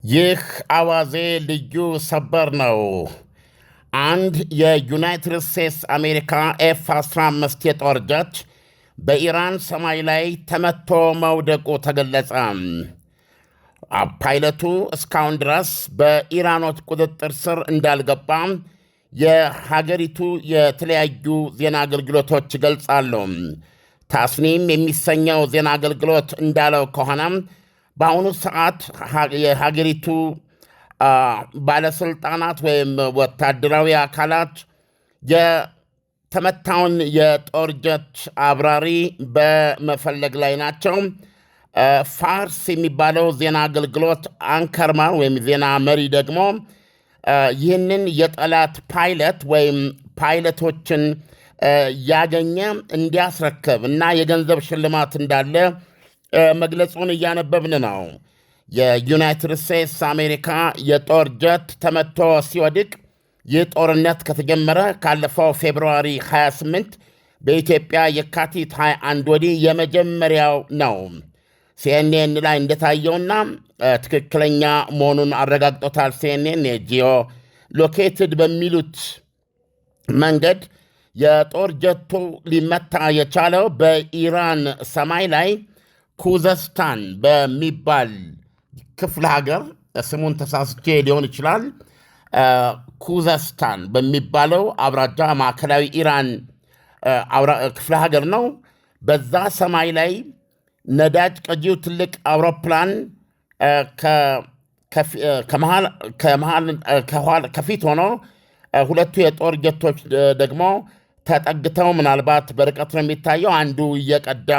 ይህ አዋዜ ልዩ ሰበር ነው። አንድ የዩናይትድ ስቴትስ አሜሪካ ኤፍ-15 የጦር ጀት በኢራን ሰማይ ላይ ተመቶ መውደቁ ተገለጸ። ፓይለቱ እስካሁን ድረስ በኢራኖች ቁጥጥር ስር እንዳልገባ የሀገሪቱ የተለያዩ ዜና አገልግሎቶች ይገልጻሉ። ታስኒም የሚሰኘው ዜና አገልግሎት እንዳለው ከሆነ በአሁኑ ሰዓት የሀገሪቱ ባለሥልጣናት ወይም ወታደራዊ አካላት የተመታውን የጦር ጀት አብራሪ በመፈለግ ላይ ናቸው። ፋርስ የሚባለው ዜና አገልግሎት አንከርማን ወይም ዜና መሪ ደግሞ ይህንን የጠላት ፓይለት ወይም ፓይለቶችን ያገኘ እንዲያስረክብ እና የገንዘብ ሽልማት እንዳለ መግለጹን እያነበብን ነው። የዩናይትድ ስቴትስ አሜሪካ የጦር ጀት ተመቶ ሲወድቅ ይህ ጦርነት ከተጀመረ ካለፈው ፌብርዋሪ 28 በኢትዮጵያ የካቲት 21 ወዲህ የመጀመሪያው ነው። ሲኤንኤን ላይ እንደታየውና ትክክለኛ መሆኑን አረጋግጦታል። ሲኤንኤን የጂኦ ሎኬትድ በሚሉት መንገድ የጦር ጀቱ ሊመታ የቻለው በኢራን ሰማይ ላይ ኩዘስታን በሚባል ክፍለ ሀገር፣ ስሙን ተሳስቼ ሊሆን ይችላል፣ ኩዘስታን በሚባለው አብራጃ ማዕከላዊ ኢራን ክፍለ ሀገር ነው። በዛ ሰማይ ላይ ነዳጅ ቀጂው ትልቅ አውሮፕላን ከፊት ሆኖ ሁለቱ የጦር ጀቶች ደግሞ ተጠግተው ምናልባት በርቀት ነው የሚታየው፣ አንዱ እየቀዳ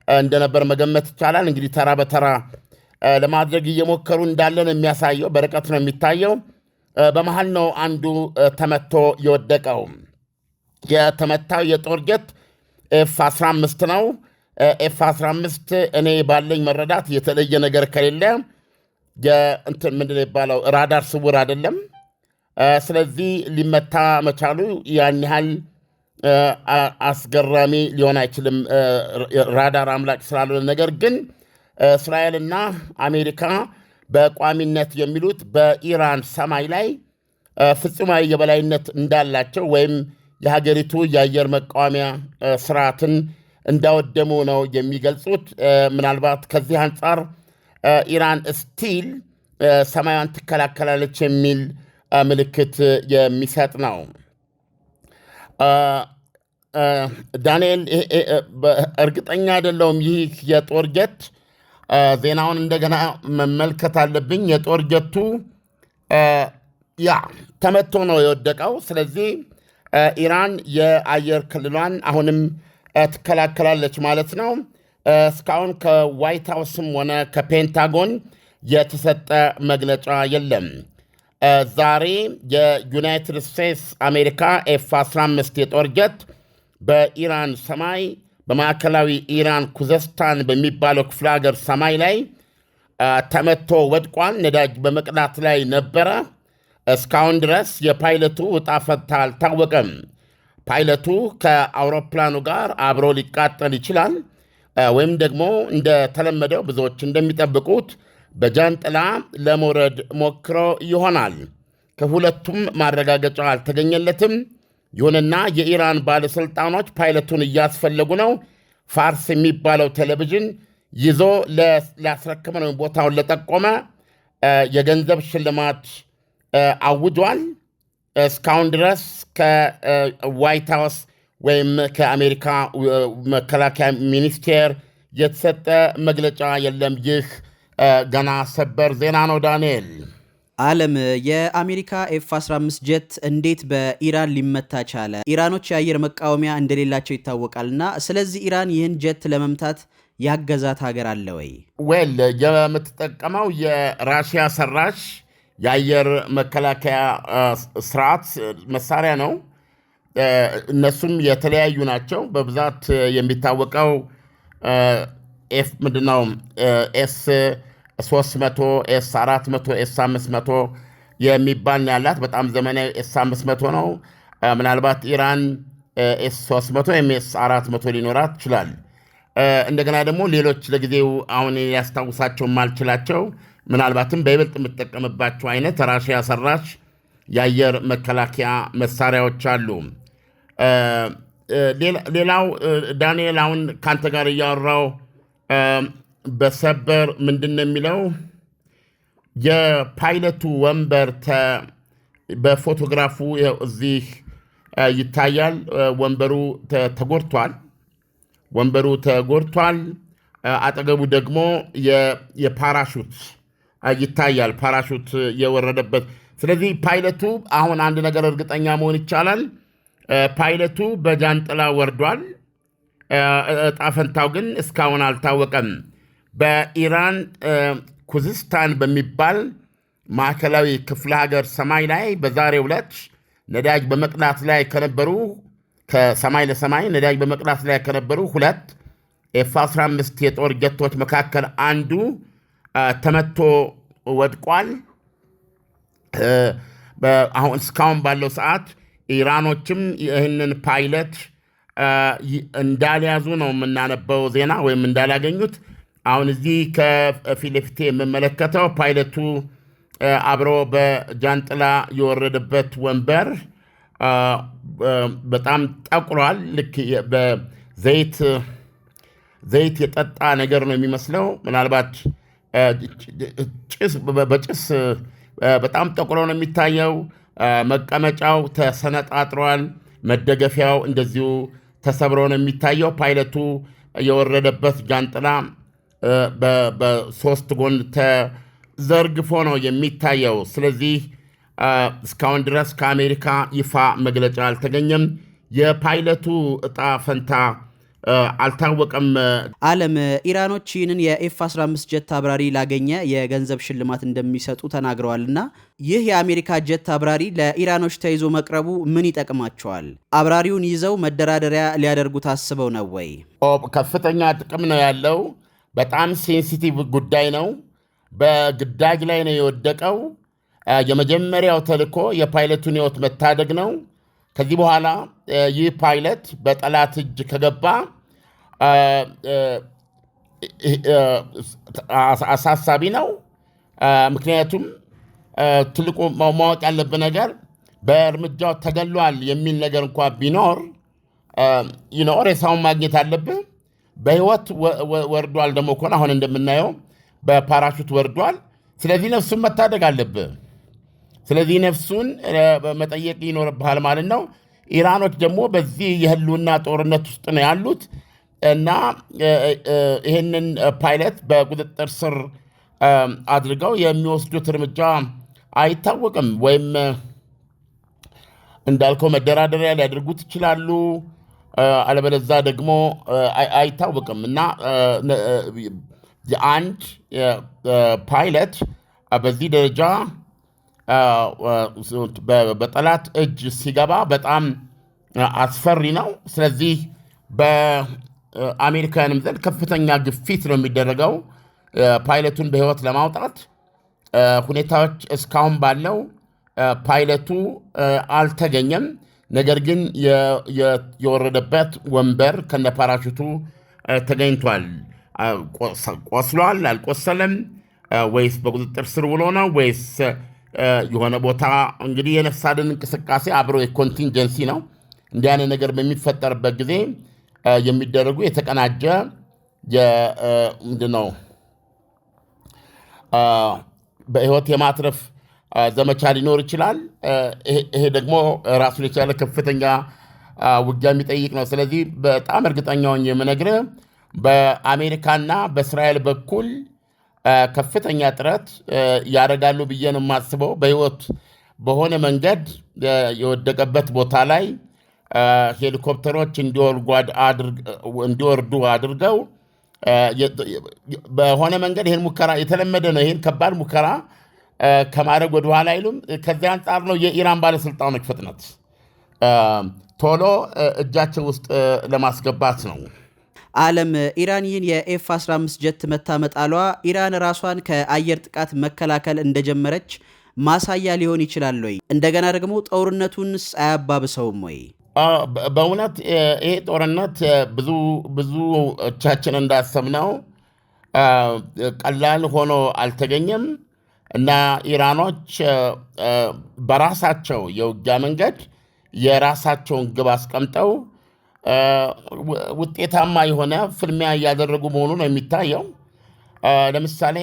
እንደነበር መገመት ይቻላል። እንግዲህ ተራ በተራ ለማድረግ እየሞከሩ እንዳለን የሚያሳየው በርቀት ነው የሚታየው። በመሃል ነው አንዱ ተመቶ የወደቀው። የተመታው የጦር ጀት ኤፍ-15 ነው። ኤፍ-15 እኔ ባለኝ መረዳት የተለየ ነገር ከሌለ ምንድን የሚባለው ራዳር ስውር አይደለም። ስለዚህ ሊመታ መቻሉ ያን ያህል አስገራሚ ሊሆን አይችልም፣ ራዳር አምላክ ስላልሆነ። ነገር ግን እስራኤልና አሜሪካ በቋሚነት የሚሉት በኢራን ሰማይ ላይ ፍጹማዊ የበላይነት እንዳላቸው ወይም የሀገሪቱ የአየር መቃወሚያ ስርዓትን እንዳወደሙ ነው የሚገልጹት። ምናልባት ከዚህ አንጻር ኢራን ስቲል ሰማያዋን ትከላከላለች የሚል ምልክት የሚሰጥ ነው። ዳንኤል፣ እርግጠኛ አይደለሁም። ይህ የጦር ጀት ዜናውን እንደገና መመልከት አለብኝ። የጦር ጀቱ ተመቶ ነው የወደቀው። ስለዚህ ኢራን የአየር ክልሏን አሁንም ትከላከላለች ማለት ነው። እስካሁን ከዋይት ሃውስም ሆነ ከፔንታጎን የተሰጠ መግለጫ የለም። ዛሬ የዩናይትድ ስቴትስ አሜሪካ ኤፍ-15 የጦር ጀት በኢራን ሰማይ በማዕከላዊ ኢራን ኩዘስታን በሚባለው ክፍለ ሀገር ሰማይ ላይ ተመቶ ወድቋል። ነዳጅ በመቅዳት ላይ ነበረ። እስካሁን ድረስ የፓይለቱ ዕጣ ፈንታ አልታወቀም። ፓይለቱ ከአውሮፕላኑ ጋር አብሮ ሊቃጠል ይችላል፣ ወይም ደግሞ እንደተለመደው ብዙዎች እንደሚጠብቁት በጃንጥላ ለመውረድ ሞክሮ ይሆናል። ከሁለቱም ማረጋገጫ አልተገኘለትም። ይሁንና የኢራን ባለሥልጣኖች ፓይለቱን እያስፈለጉ ነው። ፋርስ የሚባለው ቴሌቪዥን ይዞ ሊያስረክመ ነው ቦታውን ለጠቆመ የገንዘብ ሽልማት አውጇል። እስካሁን ድረስ ከዋይት ሃውስ ወይም ከአሜሪካ መከላከያ ሚኒስቴር የተሰጠ መግለጫ የለም። ይህ ገና ሰበር ዜና ነው። ዳንኤል ዓለም የአሜሪካ ኤፍ-15 ጀት እንዴት በኢራን ሊመታ ቻለ? ኢራኖች የአየር መቃወሚያ እንደሌላቸው ይታወቃልና፣ ስለዚህ ኢራን ይህን ጀት ለመምታት ያገዛት ሀገር አለ ወይ? ዌል የምትጠቀመው የራሽያ ሰራሽ የአየር መከላከያ ስርዓት መሳሪያ ነው። እነሱም የተለያዩ ናቸው። በብዛት የሚታወቀው ምንድነው ኤስ 300 ኤስ 400 ኤስ 500 የሚባል ነው ያላት። በጣም ዘመናዊ ኤስ 500 ነው። ምናልባት ኢራን ኤስ 300 ወይም ኤስ 400 ሊኖራት ይችላል። እንደገና ደግሞ ሌሎች ለጊዜው አሁን ያስታውሳቸው ማልችላቸው ምናልባትም በይበልጥ የምትጠቀምባቸው አይነት ራሽያ ሰራሽ የአየር መከላከያ መሳሪያዎች አሉ። ሌላው ዳንኤል፣ አሁን ከአንተ ጋር እያወራው በሰበር ምንድን ነው የሚለው የፓይለቱ ወንበር በፎቶግራፉ እዚህ ይታያል። ወንበሩ ተጎድቷል። አጠገቡ ደግሞ የፓራሹት ይታያል፣ ፓራሹት የወረደበት። ስለዚህ ፓይለቱ አሁን አንድ ነገር እርግጠኛ መሆን ይቻላል፣ ፓይለቱ በጃንጥላ ወርዷል። ዕጣ ፈንታው ግን እስካሁን አልታወቀም። በኢራን ኩዝስታን በሚባል ማዕከላዊ ክፍለ ሀገር ሰማይ ላይ በዛሬው ዕለት ነዳጅ በመቅዳት ላይ ከነበሩ ከሰማይ ለሰማይ ነዳጅ በመቅዳት ላይ ከነበሩ ሁለት ኤፍ-15 የጦር ጀቶች መካከል አንዱ ተመቶ ወድቋል። አሁን እስካሁን ባለው ሰዓት ኢራኖችም ይህንን ፓይለት እንዳልያዙ ነው የምናነበው ዜና፣ ወይም እንዳላገኙት። አሁን እዚህ ከፊት ለፊቴ የምመለከተው ፓይለቱ አብሮ በጃንጥላ የወረደበት ወንበር በጣም ጠቁሯል። ልክ በዘይት የጠጣ ነገር ነው የሚመስለው። ምናልባት በጭስ በጣም ጠቁሮ ነው የሚታየው። መቀመጫው ተሰነጣጥሯል። መደገፊያው እንደዚሁ ተሰብሮ ነው የሚታየው። ፓይለቱ የወረደበት ጃንጥላ በሶስት ጎን ተዘርግፎ ነው የሚታየው። ስለዚህ እስካሁን ድረስ ከአሜሪካ ይፋ መግለጫ አልተገኘም። የፓይለቱ ዕጣ ፈንታ አልታወቀም። ዓለም ኢራኖች ይህንን የኤፍ-15 ጀት አብራሪ ላገኘ የገንዘብ ሽልማት እንደሚሰጡ ተናግረዋልና ይህ የአሜሪካ ጀት አብራሪ ለኢራኖች ተይዞ መቅረቡ ምን ይጠቅማቸዋል? አብራሪውን ይዘው መደራደሪያ ሊያደርጉት አስበው ነው ወይ? ከፍተኛ ጥቅም ነው ያለው። በጣም ሴንሲቲቭ ጉዳይ ነው። በግዳጅ ላይ ነው የወደቀው። የመጀመሪያው ተልእኮ የፓይለቱን ሕይወት መታደግ ነው። ከዚህ በኋላ ይህ ፓይለት በጠላት እጅ ከገባ አሳሳቢ ነው። ምክንያቱም ትልቁ ማወቅ ያለብን ነገር በእርምጃው ተገሏል የሚል ነገር እንኳ ቢኖር ሬሳውን ማግኘት አለብህ። በሕይወት ወርዷል ደግሞ ከሆነ አሁን እንደምናየው በፓራሹት ወርዷል። ስለዚህ ነፍሱን መታደግ አለብህ። ስለዚህ ነፍሱን መጠየቅ ይኖርብሃል ማለት ነው። ኢራኖች ደግሞ በዚህ የህልውና ጦርነት ውስጥ ነው ያሉት እና ይህንን ፓይለት በቁጥጥር ስር አድርገው የሚወስዱት እርምጃ አይታወቅም። ወይም እንዳልከው መደራደሪያ ሊያደርጉት ይችላሉ፣ አለበለዛ ደግሞ አይታወቅም እና አንድ ፓይለት በዚህ ደረጃ በጠላት እጅ ሲገባ በጣም አስፈሪ ነው። ስለዚህ በአሜሪካንም ዘንድ ከፍተኛ ግፊት ነው የሚደረገው ፓይለቱን በሕይወት ለማውጣት። ሁኔታዎች እስካሁን ባለው ፓይለቱ አልተገኘም። ነገር ግን የወረደበት ወንበር ከነፓራሹቱ ተገኝቷል። ቆስሏል? አልቆሰለም? ወይስ በቁጥጥር ስር ውሎ ነው? ወይስ የሆነ ቦታ እንግዲህ የነፍስ አድን እንቅስቃሴ አብሮ የኮንቲንጀንሲ ነው። እንዲህ አይነት ነገር በሚፈጠርበት ጊዜ የሚደረጉ የተቀናጀ ምንድነው በሕይወት የማትረፍ ዘመቻ ሊኖር ይችላል። ይሄ ደግሞ ራሱን የቻለ ከፍተኛ ውጊያ የሚጠይቅ ነው። ስለዚህ በጣም እርግጠኛውን የምነግርህ በአሜሪካና በእስራኤል በኩል ከፍተኛ ጥረት ያደርጋሉ ብዬ ነው የማስበው። በሕይወት በሆነ መንገድ የወደቀበት ቦታ ላይ ሄሊኮፕተሮች እንዲወርዱ አድርገው በሆነ መንገድ ይህን ሙከራ የተለመደ ነው። ይህን ከባድ ሙከራ ከማድረግ ወደ ኋላ አይሉም። ከዚህ አንጻር ነው የኢራን ባለሥልጣኖች ፍጥነት ቶሎ እጃቸው ውስጥ ለማስገባት ነው። ዓለም ኢራን ይህን የኤፍ-15 ጀት መታመጣሏ ኢራን ራሷን ከአየር ጥቃት መከላከል እንደጀመረች ማሳያ ሊሆን ይችላል ወይ? እንደገና ደግሞ ጦርነቱንስ አያባብሰውም ወይ? በእውነት ይሄ ጦርነት ብዙዎቻችን እንዳሰብነው ቀላል ሆኖ አልተገኘም። እና ኢራኖች በራሳቸው የውጊያ መንገድ የራሳቸውን ግብ አስቀምጠው ውጤታማ የሆነ ፍልሚያ እያደረጉ መሆኑ ነው የሚታየው። ለምሳሌ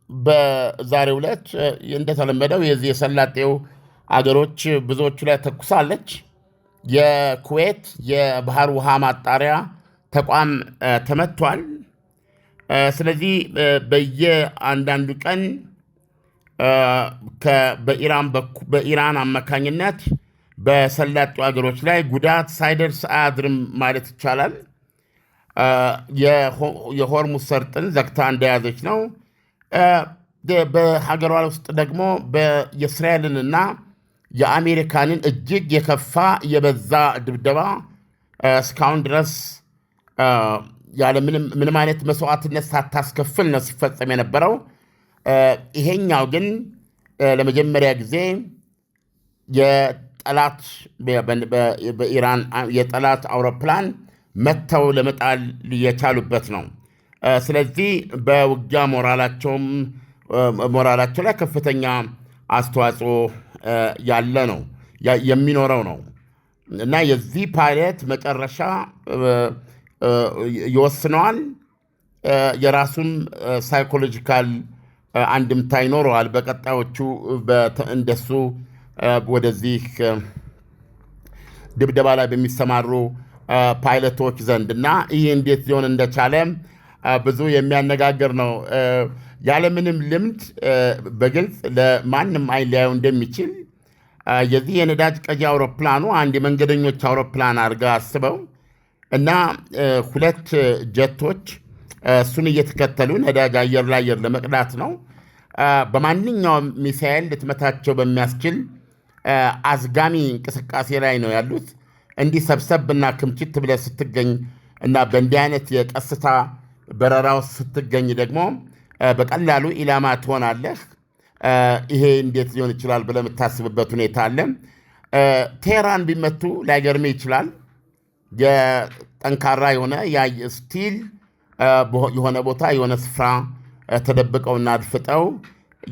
በዛሬው ዕለት እንደተለመደው የዚህ የሰላጤው አገሮች ብዙዎቹ ላይ ተኩሳለች። የኩዌት የባህር ውሃ ማጣሪያ ተቋም ተመቷል። ስለዚህ በየአንዳንዱ ቀን በኢራን አማካኝነት በሰላጤው አገሮች ላይ ጉዳት ሳይደርስ አያድርም ማለት ይቻላል። የሆርሙዝ ሰርጥን ዘግታ እንደያዘች ነው። በሀገሯ ውስጥ ደግሞ የእስራኤልንና የአሜሪካንን እጅግ የከፋ የበዛ ድብደባ እስካሁን ድረስ ያለ ምንም አይነት መስዋዕትነት ሳታስከፍል ነው ሲፈጸም የነበረው። ይሄኛው ግን ለመጀመሪያ ጊዜ በኢራን የጠላት አውሮፕላን መጥተው ለመጣል የቻሉበት ነው። ስለዚህ በውጊያ ሞራላቸው ላይ ከፍተኛ አስተዋጽኦ ያለ ነው የሚኖረው ነው እና የዚህ ፓይለት መጨረሻ ይወስነዋል። የራሱም ሳይኮሎጂካል አንድምታ ይኖረዋል በቀጣዮቹ እንደሱ ወደዚህ ድብደባ ላይ በሚሰማሩ ፓይለቶች ዘንድ እና ይህ እንዴት ሊሆን እንደቻለ ብዙ የሚያነጋግር ነው። ያለምንም ልምድ በግልጽ ለማንም አይን ሊያየው እንደሚችል የዚህ የነዳጅ ቀጂ አውሮፕላኑ አንድ የመንገደኞች አውሮፕላን አድርጋ አስበው እና ሁለት ጀቶች እሱን እየተከተሉ ነዳጅ አየር ለአየር ለመቅዳት ነው። በማንኛውም ሚሳኤል ልትመታቸው በሚያስችል አዝጋሚ እንቅስቃሴ ላይ ነው ያሉት። እንዲህ ሰብሰብና ክምችት ብለህ ስትገኝ እና በእንዲህ አይነት የቀስታ በረራ ውስጥ ስትገኝ ደግሞ በቀላሉ ኢላማ ትሆናለህ። ይሄ እንዴት ሊሆን ይችላል ብለህ የምታስብበት ሁኔታ አለ። ቴህራን ቢመቱ ላይገርምህ ይችላል። የጠንካራ የሆነ ስቲል የሆነ ቦታ የሆነ ስፍራ ተደብቀውና አድፍጠው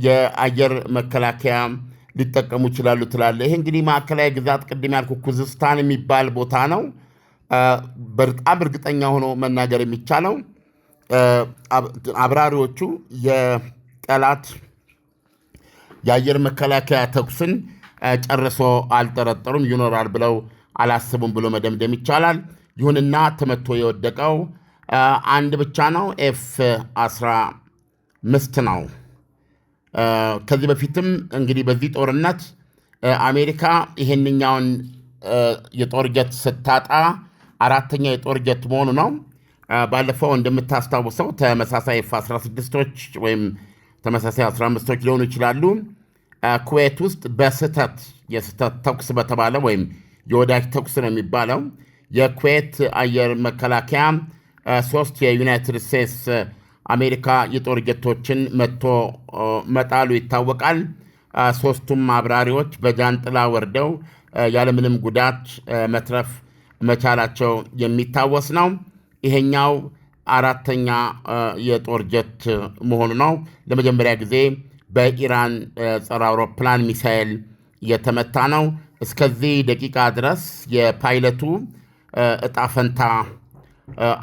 የአየር መከላከያ ሊጠቀሙ ይችላሉ ትላለህ። ይሄ እንግዲህ ማዕከላዊ ግዛት ቅድም ያልኩ ኩዝስታን የሚባል ቦታ ነው። በጣም እርግጠኛ ሆኖ መናገር የሚቻለው አብራሪዎቹ የጠላት የአየር መከላከያ ተኩስን ጨርሶ አልጠረጠሩም፣ ይኖራል ብለው አላስቡም ብሎ መደምደም ይቻላል። ይሁንና ተመቶ የወደቀው አንድ ብቻ ነው፣ F-15 ነው። ከዚህ በፊትም እንግዲህ በዚህ ጦርነት አሜሪካ ይሄንኛውን የጦር ጀት ስታጣ አራተኛ የጦር ጀት መሆኑ ነው። ባለፈው እንደምታስታውሰው ተመሳሳይ F-16ቶች ወይም ተመሳሳይ 15ቶች ሊሆኑ ይችላሉ ኩዌት ውስጥ በስህተት የስህተት ተኩስ በተባለ ወይም የወዳጅ ተኩስ ነው የሚባለው የኩዌት አየር መከላከያ 3 የዩናይትድ ስቴትስ አሜሪካ የጦር ጀቶችን መጣሉ ይታወቃል። 3ቱም አብራሪዎች በጃንጥላ ወርደው ያለምንም ጉዳት መትረፍ መቻላቸው የሚታወስ ነው። ይሄኛው አራተኛ የጦር ጀት መሆኑ ነው። ለመጀመሪያ ጊዜ በኢራን ጸረ አውሮፕላን ሚሳኤል የተመታ ነው። እስከዚህ ደቂቃ ድረስ የፓይለቱ እጣ ፈንታ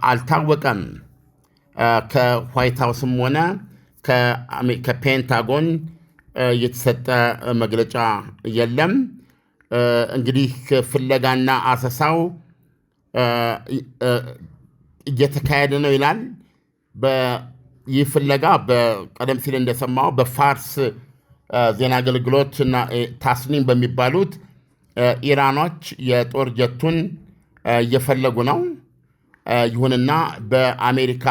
አልታወቀም። ከዋይት ሃውስም ሆነ ከፔንታጎን የተሰጠ መግለጫ የለም። እንግዲህ ፍለጋና አሰሳው እየተካሄደ ነው ይላል። ይህ ፍለጋ ቀደም ሲል እንደሰማው በፋርስ ዜና አገልግሎት እና ታስኒም በሚባሉት ኢራኖች የጦር ጀቱን እየፈለጉ ነው። ይሁንና በአሜሪካ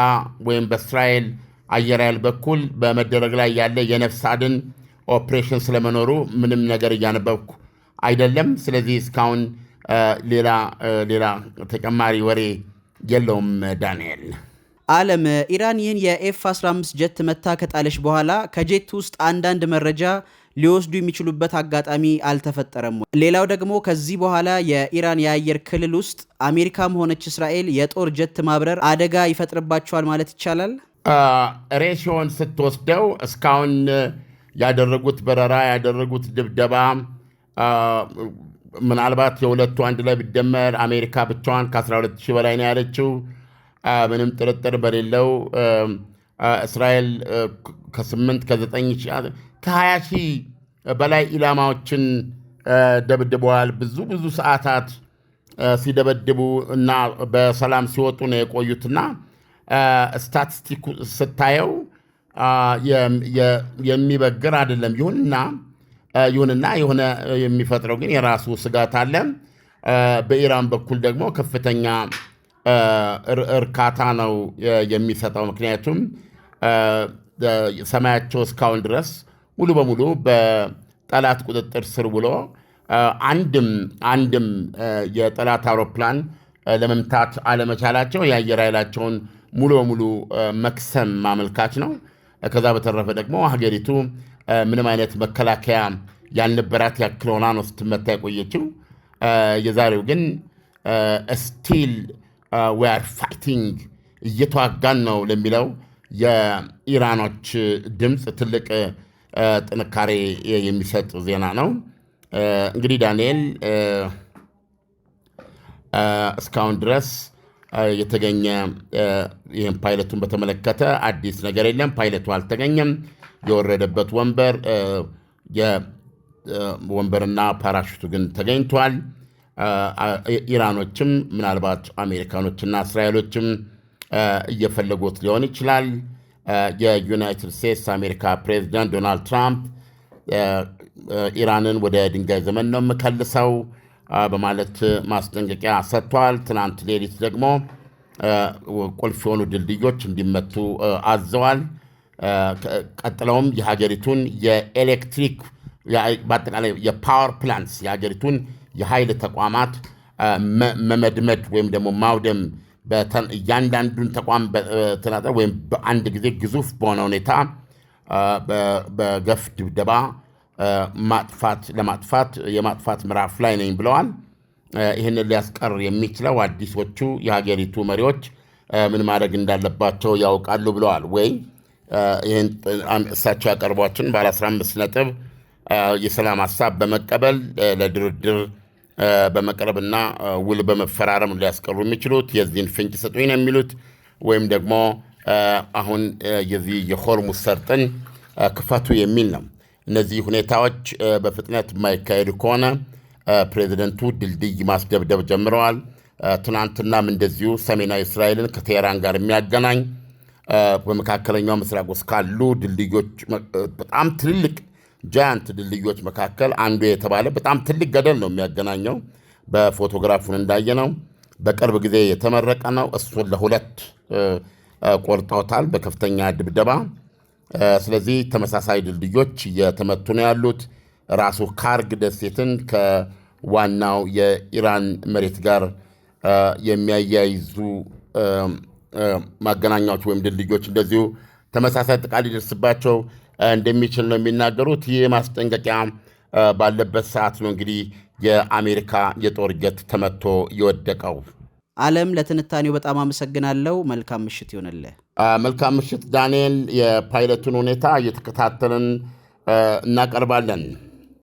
ወይም በእስራኤል አየር ኃይል በኩል በመደረግ ላይ ያለ የነፍስ አድን ኦፕሬሽን ስለመኖሩ ምንም ነገር እያነበብኩ አይደለም። ስለዚህ እስካሁን ሌላ ተጨማሪ ወሬ የለውም። ዳንኤል አለም፣ ኢራን ይህን የኤፍ-15 ጀት መታ ከጣለች በኋላ ከጄት ውስጥ አንዳንድ መረጃ ሊወስዱ የሚችሉበት አጋጣሚ አልተፈጠረም። ሌላው ደግሞ ከዚህ በኋላ የኢራን የአየር ክልል ውስጥ አሜሪካም ሆነች እስራኤል የጦር ጀት ማብረር አደጋ ይፈጥርባቸዋል ማለት ይቻላል። ሬሽዮን ስትወስደው እስካሁን ያደረጉት በረራ ያደረጉት ድብደባ ምናልባት የሁለቱ አንድ ላይ ቢደመር አሜሪካ ብቻዋን ከ12,000 በላይ ነው ያለችው። ምንም ጥርጥር በሌለው እስራኤል ከ8 ከ9 ከ20,000 በላይ ኢላማዎችን ደብድበዋል። ብዙ ሰዓታት ሲደበድቡ እና በሰላም ሲወጡ ነው የቆዩትና ስታቲስቲክ ስታየው የሚበግር አይደለም። ይሁንና የሆነ የሚፈጥረው ግን የራሱ ስጋት አለ። በኢራን በኩል ደግሞ ከፍተኛ እርካታ ነው የሚሰጠው። ምክንያቱም ሰማያቸው እስካሁን ድረስ ሙሉ በሙሉ በጠላት ቁጥጥር ስር ውሎ አንድም የጠላት አውሮፕላን ለመምታት አለመቻላቸው የአየር ኃይላቸውን ሙሉ በሙሉ መክሰም ማመልካች ነው። ከዛ በተረፈ ደግሞ ሀገሪቱ ምንም አይነት መከላከያ ያልነበራት ያክል ሆና ነው ስትመታ የቆየችው። የዛሬው ግን ስቲል ዊ አር ፋይቲንግ እየተዋጋን ነው ለሚለው የኢራኖች ድምፅ ትልቅ ጥንካሬ የሚሰጥ ዜና ነው። እንግዲህ ዳንኤል እስካሁን ድረስ የተገኘ ይህን ፓይለቱን በተመለከተ አዲስ ነገር የለም። ፓይለቱ አልተገኘም። የወረደበት ወንበርና ፓራሹቱ ግን ተገኝቷል። ኢራኖችም ምናልባት አሜሪካኖችና እስራኤሎችም እየፈለጉት ሊሆን ይችላል። የዩናይትድ ስቴትስ አሜሪካ ፕሬዚዳንት ዶናልድ ትራምፕ ኢራንን ወደ ድንጋይ ዘመን ነው የምከልሰው በማለት ማስጠንቀቂያ ሰጥቷል። ትናንት ሌሊት ደግሞ ቁልፍ የሆኑ ድልድዮች እንዲመቱ አዘዋል። ቀጥለውም የሀገሪቱን የኤሌክትሪክ በአጠቃላይ የፓወር ፕላንትስ የሀገሪቱን የኃይል ተቋማት መመድመድ ወይም ደግሞ ማውደም እያንዳንዱን ተቋም በተናጠል ወይም በአንድ ጊዜ ግዙፍ በሆነ ሁኔታ በገፍ ድብደባ የማጥፋት ምዕራፍ ላይ ነኝ ብለዋል። ይህንን ሊያስቀር የሚችለው አዲሶቹ የሀገሪቱ መሪዎች ምን ማድረግ እንዳለባቸው ያውቃሉ ብለዋል። ወይ ይህን እሳቸው ያቀርቧችን ባለ 15 ነጥብ የሰላም ሀሳብ በመቀበል ለድርድር በመቅረብና ውል በመፈራረም ሊያስቀሩ የሚችሉት የዚህን ፍንጭ ስጡኝ ነው የሚሉት፣ ወይም ደግሞ አሁን የዚህ የሆርሙዝ ሰርጥን ክፈቱ የሚል ነው። እነዚህ ሁኔታዎች በፍጥነት የማይካሄዱ ከሆነ ፕሬዚደንቱ ድልድይ ማስደብደብ ጀምረዋል። ትናንትናም እንደዚሁ ሰሜናዊ እስራኤልን ከቴሄራን ጋር የሚያገናኝ በመካከለኛው ምስራቅ ውስጥ ካሉ ድልድዮች በጣም ትልልቅ ጃያንት ድልድዮች መካከል አንዱ የተባለ በጣም ትልቅ ገደል ነው የሚያገናኘው። በፎቶግራፉን እንዳየነው በቅርብ ጊዜ የተመረቀ ነው። እሱን ለሁለት ቆርጠውታል በከፍተኛ ድብደባ። ስለዚህ ተመሳሳይ ድልድዮች እየተመቱ ነው ያሉት። ራሱ ካርግ ደሴትን ከዋናው የኢራን መሬት ጋር የሚያያይዙ ማገናኛዎች ወይም ድልድዮች እንደዚሁ ተመሳሳይ ጥቃት ሊደርስባቸው እንደሚችል ነው የሚናገሩት። ይህ ማስጠንቀቂያ ባለበት ሰዓት ነው እንግዲህ የአሜሪካ የጦር ጀት ተመቶ የወደቀው። ዓለም፣ ለትንታኔው በጣም አመሰግናለሁ። መልካም ምሽት ይሆንልህ። መልካም ምሽት ዳንኤል። የፓይለቱን ሁኔታ እየተከታተልን እናቀርባለን።